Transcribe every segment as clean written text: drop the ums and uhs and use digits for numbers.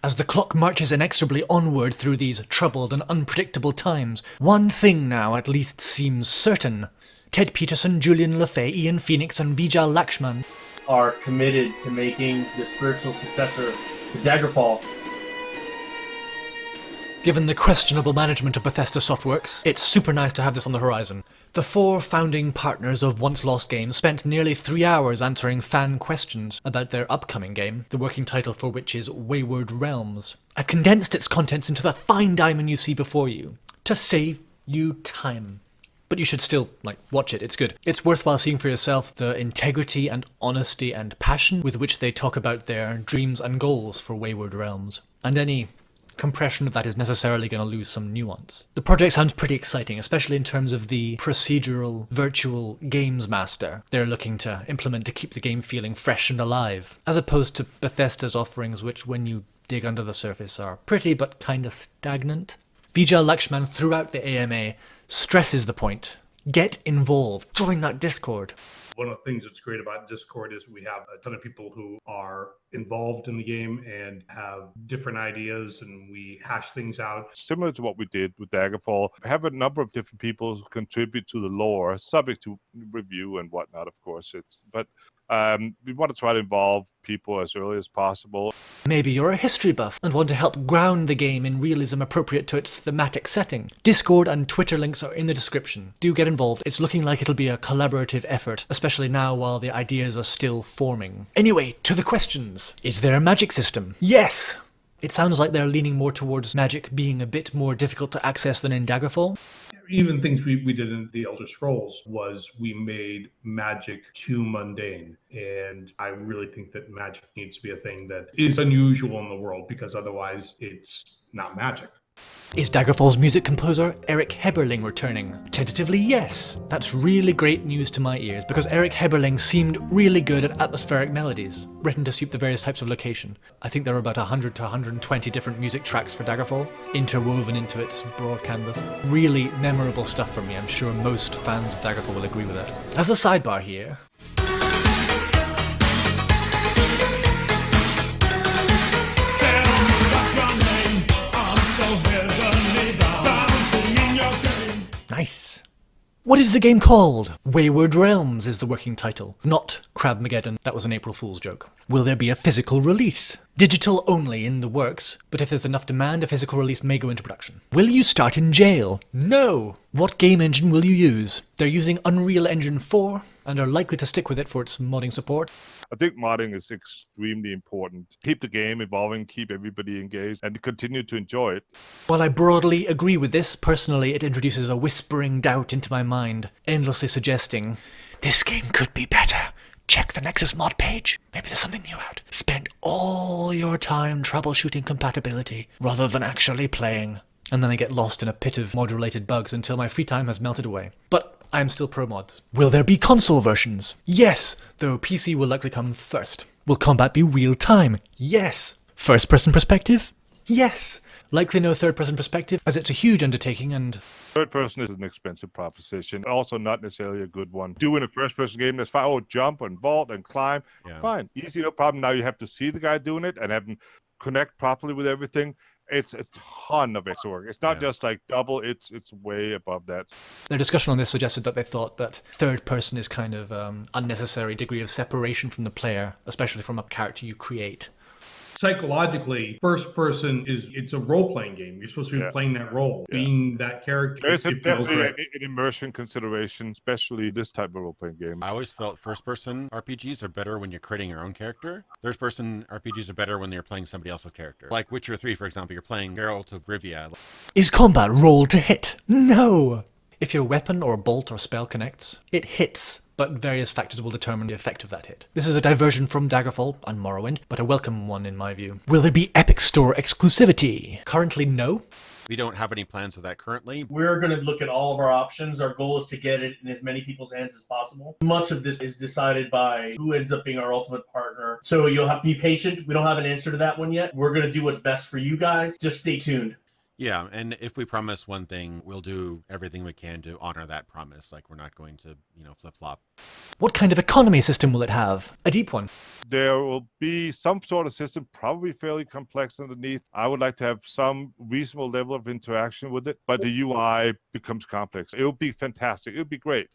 As the clock marches inexorably onward through these troubled and unpredictable times, one thing now at least seems certain. Ted Peterson, Julian LaFay, Ian Phoenix, and Vijay Lakshman are committed to making the spiritual successor to Daggerfall. Given the questionable management of Bethesda Softworks, it's super nice to have this on the horizon. The 4 founding partners of OnceLost Games spent nearly 3 hours answering fan questions about their upcoming game, the working title for which is Wayward Realms. I've condensed its contents into the fine diamond you see before you, to save you time. But you should still, watch it, it's good. It's worthwhile seeing for yourself the integrity and honesty and passion with which they talk about their dreams and goals for Wayward Realms. And any compression of that is necessarily going to lose some nuance. The project sounds pretty exciting, especially in terms of the procedural, virtual games master they're looking to implement to keep the game feeling fresh and alive, as opposed to Bethesda's offerings which, when you dig under the surface, are pretty but kinda stagnant. Vijay Lakshman throughout the AMA stresses the point. Get involved. Join that Discord. One of the things that's great about Discord is we have a ton of people who are involved in the game and have different ideas, and we hash things out. Similar to what we did with Daggerfall, have a number of different people who contribute to the lore, subject to review and whatnot, of course. We want to try to involve people as early as possible. Maybe you're a history buff and want to help ground the game in realism appropriate to its thematic setting. Discord and Twitter links are in the description. Do get involved. It's looking like it'll be a collaborative effort, especially now while the ideas are still forming. Anyway, to the questions. Is there a magic system? Yes! It sounds like they're leaning more towards magic being a bit more difficult to access than in Daggerfall. Even things we did in the Elder Scrolls was we made magic too mundane. And I really think that magic needs to be a thing that is unusual in the world, because otherwise it's not magic. Is Daggerfall's music composer Eric Heberling returning? Tentatively, yes. That's really great news to my ears, because Eric Heberling seemed really good at atmospheric melodies, written to suit the various types of location. I think there are about 100 to 120 different music tracks for Daggerfall, interwoven into its broad canvas. Really memorable stuff for me. I'm sure most fans of Daggerfall will agree with that. As a sidebar here, nice. What is the game called? Wayward Realms is the working title, not Crabmageddon. That was an April Fool's joke. Will there be a physical release? Digital only in the works, but if there's enough demand, a physical release may go into production. Will you start in jail? No! What game engine will you use? They're using Unreal Engine 4 and are likely to stick with it for its modding support. I think modding is extremely important. Keep the game evolving, keep everybody engaged, and continue to enjoy it. While I broadly agree with this, personally it introduces a whispering doubt into my mind, endlessly suggesting, this game could be better. Check the Nexus mod page. Maybe there's something new out. Spend all your time troubleshooting compatibility rather than actually playing. And then I get lost in a pit of mod-related bugs until my free time has melted away. But I am still pro mods. Will there be console versions? Yes, though PC will likely come first. Will combat be real time? Yes. First person perspective? Yes. Likely no third person perspective, as it's a huge undertaking and... Third person is an expensive proposition, also not necessarily a good one. Doing a first person game, that's fine. Oh, jump and vault and climb. Yeah. Fine. Easy, no problem. Now you have to see the guy doing it and have him connect properly with everything. It's a ton of extra work. It's not just like double, it's way above that. Their discussion on this suggested that they thought that third person is kind of unnecessary degree of separation from the player, especially from a character you create. Psychologically, first person it's a role-playing game. You're supposed to be playing that role, being that character. There's definitely an immersion consideration, especially this type of role-playing game. I always felt first-person RPGs are better when you're creating your own character. Third-person RPGs are better when you're playing somebody else's character. Like Witcher 3, for example, you're playing Geralt of Rivia. Is combat roll to hit? No! If your weapon or bolt or spell connects, it hits, but various factors will determine the effect of that hit. This is a diversion from Daggerfall and Morrowind, but a welcome one in my view. Will there be Epic Store exclusivity? Currently, no. We don't have any plans for that currently. We're going to look at all of our options. Our goal is to get it in as many people's hands as possible. Much of this is decided by who ends up being our ultimate partner. So you'll have to be patient. We don't have an answer to that one yet. We're going to do what's best for you guys. Just stay tuned. Yeah, and if we promise one thing, we'll do everything we can to honor that promise. Like, we're not going to, flip-flop. What kind of economy system will it have? A deep one. There will be some sort of system, probably fairly complex underneath. I would like to have some reasonable level of interaction with it, but the UI becomes complex. It will be fantastic. It would be great,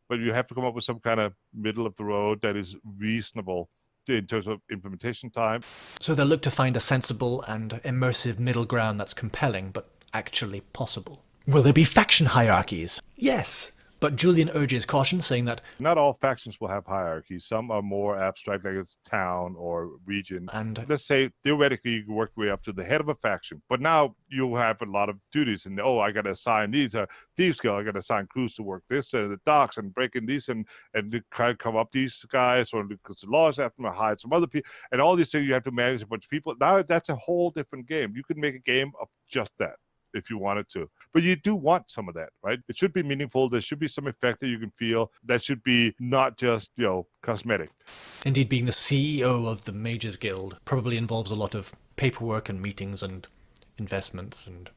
but you have to come up with some kind of middle of the road that is reasonable in terms of implementation time. So they'll look to find a sensible and immersive middle ground that's compelling, but actually possible. Will there be faction hierarchies? Yes. But Julian urges caution, saying that not all factions will have hierarchies. Some are more abstract, like it's town or region. And let's say theoretically you can work your way up to the head of a faction, but now you'll have a lot of duties. And I got to assign these thieves guild. I got to assign crews to work this the docks and breaking these and try to come up these guys, or because the laws have to hide some other people, and all these things you have to manage a bunch of people. Now that's a whole different game. You can make a game of just that if you wanted to. But you do want some of that, right? It should be meaningful. There should be some effect that you can feel. That should be not just, cosmetic. Indeed, being the CEO of the Mages Guild probably involves a lot of paperwork and meetings and investments and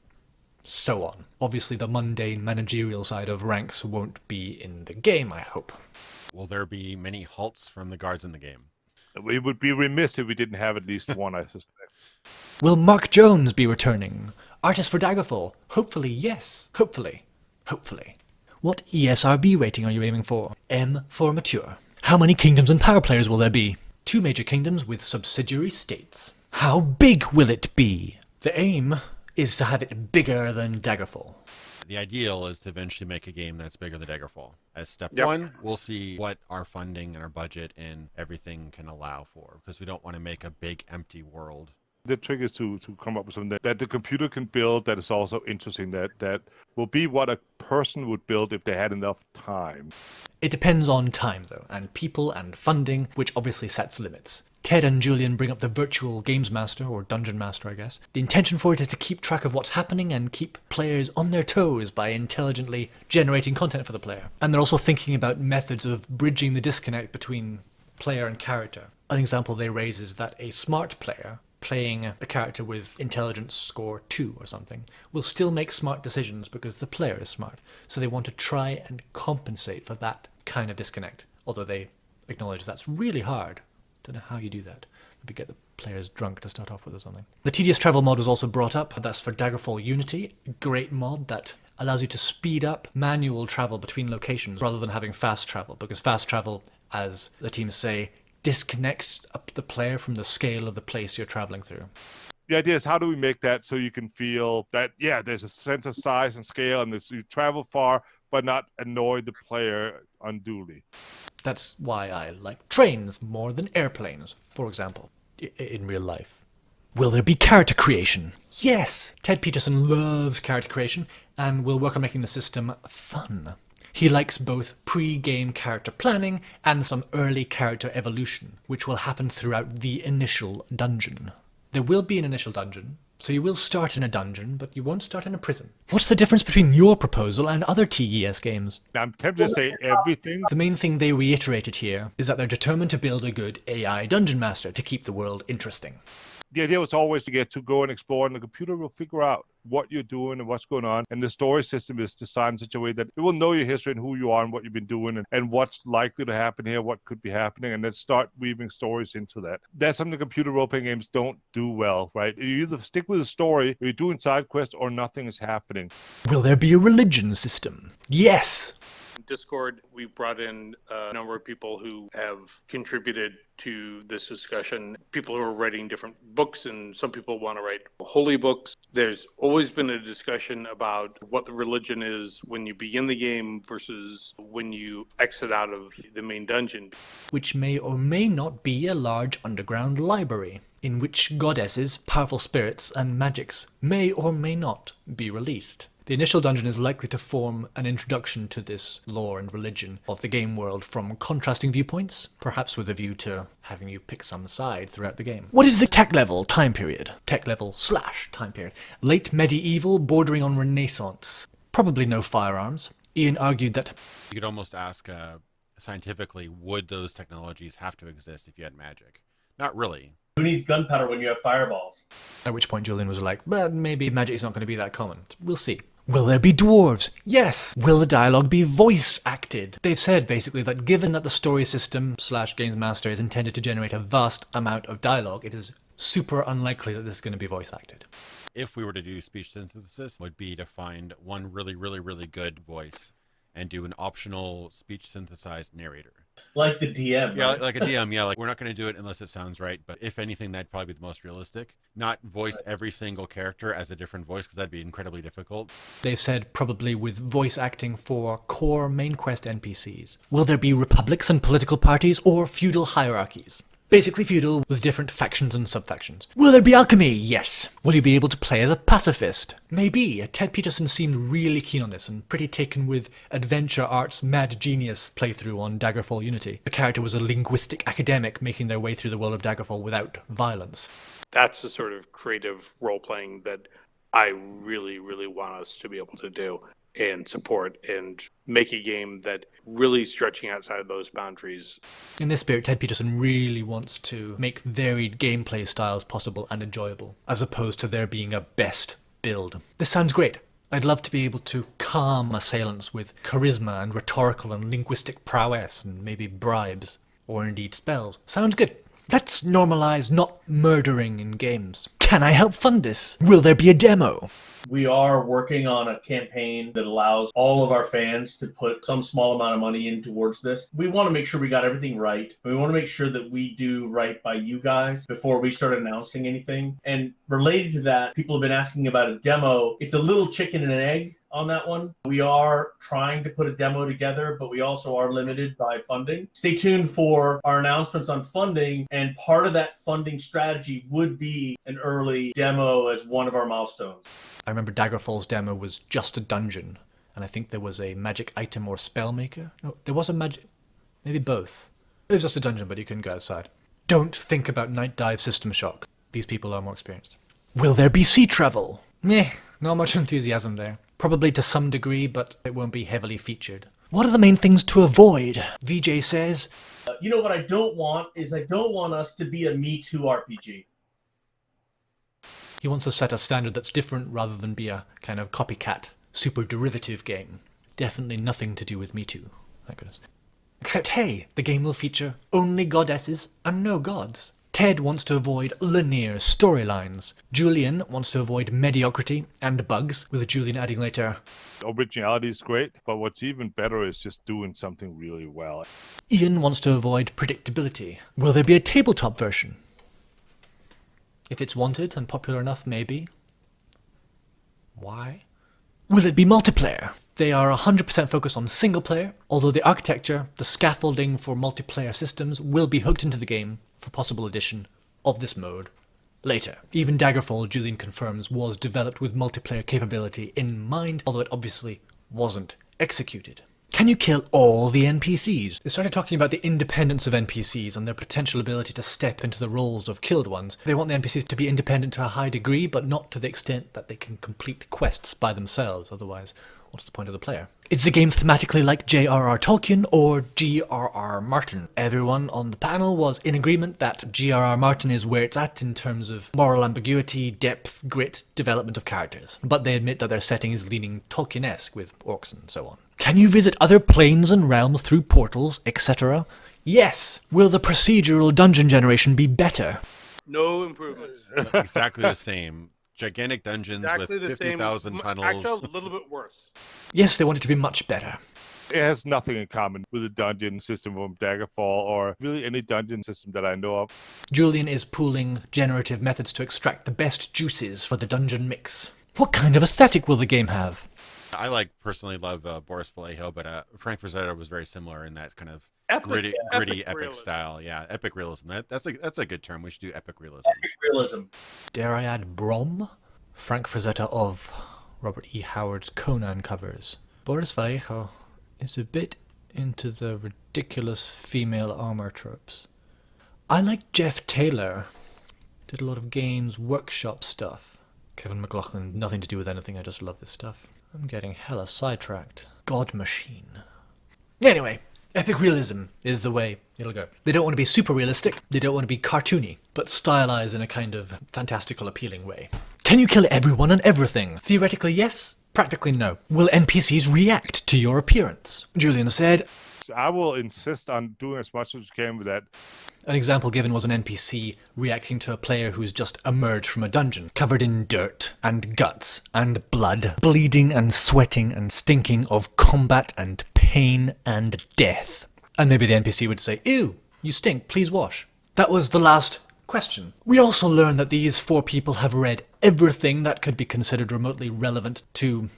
so on. Obviously, the mundane managerial side of ranks won't be in the game, I hope. Will there be many halts from the guards in the game? We would be remiss if we didn't have at least one, I suspect. Will Mark Jones be returning? Artist for Daggerfall? Hopefully, yes. Hopefully. What ESRB rating are you aiming for? M for mature. How many kingdoms and power players will there be? 2 major kingdoms with subsidiary states. How big will it be? The aim is to have it bigger than Daggerfall. The ideal is to eventually make a game that's bigger than Daggerfall. As step Yep. one, we'll see what our funding and our budget and everything can allow for, because we don't want to make a big empty world. The trick is to come up with something that the computer can build that is also interesting, that will be what a person would build if they had enough time. It depends on time, though, and people and funding, which obviously sets limits. Ted and Julian bring up the virtual games master, or dungeon master, I guess. The intention for it is to keep track of what's happening and keep players on their toes by intelligently generating content for the player. And they're also thinking about methods of bridging the disconnect between player and character. An example they raise is that a smart player playing a character with intelligence score 2 or something will still make smart decisions because the player is smart. So they want to try and compensate for that kind of disconnect, although they acknowledge that's really hard. Don't know how you do that. Maybe get the players drunk to start off with or something. The tedious travel mod was also brought up. That's for Daggerfall Unity. A great mod that allows you to speed up manual travel between locations rather than having fast travel, because fast travel, as the teams say, disconnects up the player from the scale of the place you're traveling through. The idea is, how do we make that so you can feel that, there's a sense of size and scale, and you travel far, but not annoy the player unduly. That's why I like trains more than airplanes, for example, in real life. Will there be character creation? Yes! Ted Peterson loves character creation, and will work on making the system fun. He likes both pre-game character planning and some early character evolution, which will happen throughout the initial dungeon. There will be an initial dungeon, so you will start in a dungeon, but you won't start in a prison. What's the difference between your proposal and other TES games? Now, I'm tempted to say everything. The main thing they reiterated here is that they're determined to build a good AI dungeon master to keep the world interesting. The idea was always to go and explore, and the computer will figure out what you're doing and what's going on. And the story system is designed in such a way that it will know your history and who you are and what you've been doing and what's likely to happen here, what could be happening, and then start weaving stories into that. That's something computer role-playing games don't do well, right? You either stick with the story, or you're doing side quests, or nothing is happening. Will there be a religion system? Yes! Discord, we brought in a number of people who have contributed to this discussion. People who are writing different books, and some people want to write holy books. There's always been a discussion about what the religion is when you begin the game versus when you exit out of the main dungeon. Which may or may not be a large underground library, in which goddesses, powerful spirits, and magics may or may not be released. The initial dungeon is likely to form an introduction to this lore and religion of the game world from contrasting viewpoints, perhaps with a view to having you pick some side throughout the game. What is the tech level time period? Tech level / time period. Late medieval, bordering on Renaissance. Probably no firearms. Ian argued that You could almost ask scientifically, would those technologies have to exist if you had magic? Not really. Who needs gunpowder when you have fireballs? At which point Julian was like, well, maybe magic's not going to be that common. We'll see. Will there be dwarves? Yes. Will the dialogue be voice acted? They've said basically that given that the story system / Games Master is intended to generate a vast amount of dialogue, it is super unlikely that this is going to be voice acted. If we were to do speech synthesis, would be to find one really, really, really good voice and do an optional speech synthesized narrator. Like the DM. Yeah, right? like a DM. Yeah, like we're not going to do it unless it sounds right. But if anything, that'd probably be the most realistic. Not voice every single character as a different voice, because that'd be incredibly difficult. They've said probably with voice acting for core main quest NPCs. Will there be republics and political parties or feudal hierarchies? Basically feudal with different factions and sub-factions. Will there be alchemy? Yes. Will you be able to play as a pacifist? Maybe. Ted Peterson seemed really keen on this and pretty taken with Adventure Art's Mad Genius playthrough on Daggerfall Unity. The character was a linguistic academic making their way through the world of Daggerfall without violence. That's the sort of creative role-playing that I really, really want us to be able to do and support and make a game that really stretching outside of those boundaries. In this spirit, Ted Peterson really wants to make varied gameplay styles possible and enjoyable, as opposed to there being a best build. This sounds great. I'd love to be able to calm assailants with charisma and rhetorical and linguistic prowess and maybe bribes, or indeed spells. Sounds good. Let's normalize not murdering in games. Can I help fund this? Will there be a demo? We are working on a campaign that allows all of our fans to put some small amount of money in towards this. We want to make sure we got everything right. We want to make sure that we do right by you guys before we start announcing anything. And related to that, people have been asking about a demo. It's a little chicken and an egg on that one. We are trying to put a demo together, but we also are limited by funding. Stay tuned for our announcements on funding, and part of that funding strategy would be an early demo as one of our milestones. I remember Daggerfall's demo was just a dungeon, and I think there was a magic item or spell maker. No, there was a magic... maybe both. It was just a dungeon, but you couldn't go outside. Don't think about Night Dive System Shock. These people are more experienced. Will there be sea travel? Meh, not much enthusiasm there. Probably to some degree, but it won't be heavily featured. What are the main things to avoid? VJ says... you know what I don't want is I don't want us to be a Me Too RPG. He wants to set a standard that's different rather than be a kind of copycat, super derivative game. Definitely nothing to do with Me Too. Thank goodness. Except, hey, the game will feature only goddesses and no gods. Ted wants to avoid linear storylines. Julian wants to avoid mediocrity and bugs, with Julian adding later, Originality is great, but what's even better is just doing something really well. Ian wants to avoid predictability. Will there be a tabletop version? If it's wanted and popular enough, maybe. Why? Will it be multiplayer? They are 100% focused on single player, although the architecture, the scaffolding for multiplayer systems will be hooked into the game for possible addition of this mode later. Even Daggerfall, Julian confirms, was developed with multiplayer capability in mind, although it obviously wasn't executed. Can you kill all the NPCs? They started talking about the independence of NPCs and their potential ability to step into the roles of killed ones. They want the NPCs to be independent to a high degree, but not to the extent that they can complete quests by themselves, otherwise what's the point of the player? Is the game thematically like J.R.R. Tolkien or G.R.R. Martin? Everyone on the panel was in agreement that G.R.R. Martin is where it's at in terms of moral ambiguity, depth, grit, development of characters. But they admit that their setting is leaning Tolkien-esque with orcs and so on. Can you visit other planes and realms through portals, etc.? Yes! Will the procedural dungeon generation be better? No improvements. Exactly the same. Gigantic dungeons Exactly with the same. 50,000 tunnels. Actually, a little bit worse. Yes, they want it to be much better. It has nothing in common with the dungeon system from Daggerfall or really any dungeon system that I know of. Julian is pooling generative methods to extract the best juices for the dungeon mix. What kind of aesthetic will the game have? I personally love Boris Vallejo, but Frank Frazetta was very similar in that kind of Epic, gritty epic realism. style. Yeah, epic realism. That's a good term. We should do epic realism. Epic realism. Dare I add Brom? Frank Frazetta of Robert E. Howard's Conan covers. Boris Vallejo is a bit into the ridiculous female armor tropes. I like Jeff Taylor. Did a lot of games workshop stuff. Kevin McLaughlin, nothing to do with anything, I just love this stuff. I'm getting hella sidetracked. God Machine. Anyway, epic realism is the way. it'll go. They don't want to be super realistic, they don't want to be cartoony, but stylized in a kind of fantastical, appealing way. Can you kill everyone and everything? Theoretically, yes. Practically, no. Will NPCs react to your appearance? Julian said, I will insist on doing as much as you can with that. An example given was an NPC reacting to a player who's just emerged from a dungeon, covered in dirt and guts and blood, bleeding and sweating and stinking of combat and pain and death. And maybe the NPC would say, "Ew, you stink, please wash." That was the last question. We also learned that these 4 people have read everything that could be considered remotely relevant to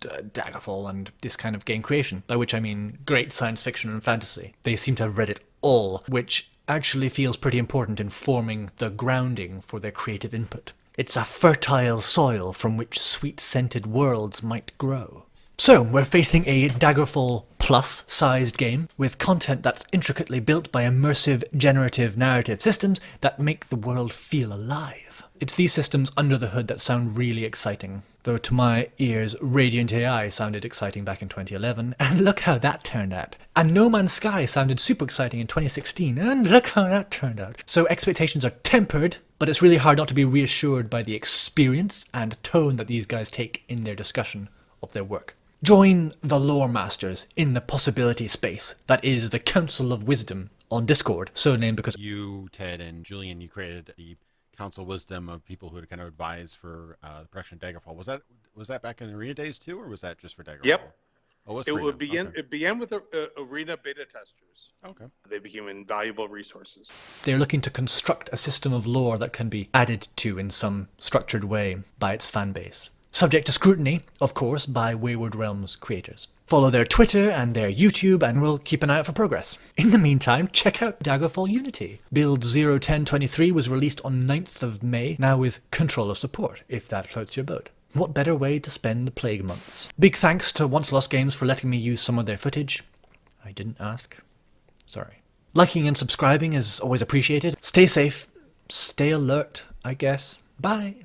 Daggerfall and this kind of game creation, by which I mean great science fiction and fantasy. They seem to have read it all, which actually feels pretty important in forming the grounding for their creative input. It's a fertile soil from which sweet-scented worlds might grow. So, we're facing a Daggerfall Plus-sized game with content that's intricately built by immersive, generative narrative systems that make the world feel alive. It's these systems under the hood that sound really exciting. Though to my ears, Radiant AI sounded exciting back in 2011, and look how that turned out. And No Man's Sky sounded super exciting in 2016, and look how that turned out. So expectations are tempered, but it's really hard not to be reassured by the experience and tone that these guys take in their discussion of their work. Join the lore masters in the possibility space that is the Council of Wisdom on Discord, so named because You, Ted, and Julian, you created the Council of Wisdom of people who would kind of advise for the production of Daggerfall. Was that back in Arena days too, or was that just for Daggerfall? Yep. Oh, it It began with Arena beta testers. Okay. They became invaluable resources. they're looking to construct a system of lore that can be added to in some structured way by its fan base. Subject to scrutiny, of course, by Wayward Realms creators. Follow their Twitter and their YouTube, and we'll keep an eye out for progress. In the meantime, check out Daggerfall Unity. Build 0.10.23 was released on 9th of May, now with controller support, if that floats your boat. What better way to spend the plague months? Big thanks to OnceLost Games for letting me use some of their footage. I didn't ask. Sorry. Liking and subscribing is always appreciated. Stay safe. Stay alert, I guess. Bye.